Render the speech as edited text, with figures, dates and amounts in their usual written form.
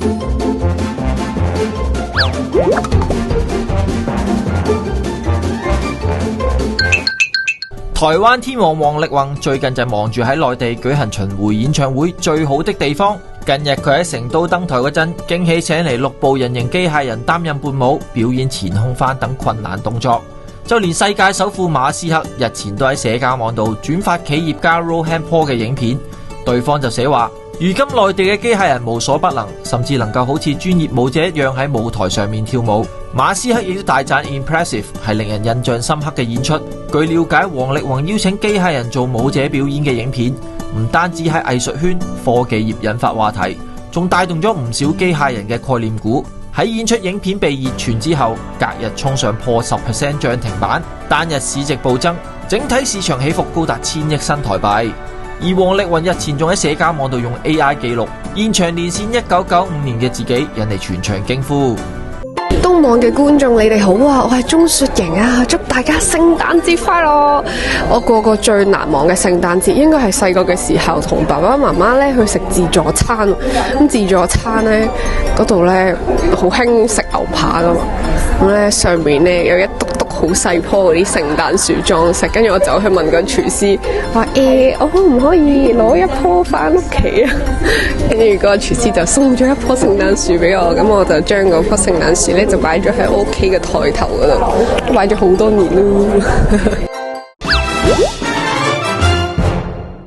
台灣天王王力宏最近就忙住喺內地舉行巡迴演唱會最好的地方。近日佢喺成都登台嗰陣，驚喜請嚟6部人形機械人擔任伴舞，表演前空翻等困難動作。就連世界首富馬斯克日前都喺社交網度轉發企業家 Rohan Paul 嘅影片，對方就寫話：如今內地嘅機械人無所不能，甚至能夠好似專業舞者一樣喺舞台上面跳舞。馬斯克亦都大讚 impressive 係令人印象深刻嘅演出。據了解，王力宏邀請機械人做舞者表演嘅影片，唔單止喺藝術圈、科技業引發話題，仲帶動咗唔少機械人嘅概念股。喺演出影片被熱傳之後，隔日衝上破10% 漲停板，單日市值暴增，整體市場起伏高達1000億新台幣。而王力宏日前仲喺社交網度用 AI 記錄現場連線1995年嘅自己，引嚟全場驚呼。東網嘅觀眾，你哋好啊！我係鍾雪瑩啊，祝大家聖誕節快樂！我過個最難忘嘅聖誕節，應該係細個嘅時候，同爸爸媽媽咧去食自助餐。咁自助餐咧嗰度咧好興食牛扒噶嘛，咁咧上面咧有一篤篤好細棵嗰啲聖誕樹裝飾，跟住我走去問個廚師話：我可唔可以攞一棵返屋企啊？跟住個廚師就送咗一棵聖誕樹俾我，咁我就將嗰棵聖誕樹咧就擺咗喺我屋企嘅台頭嗰度，擺咗好多年咯。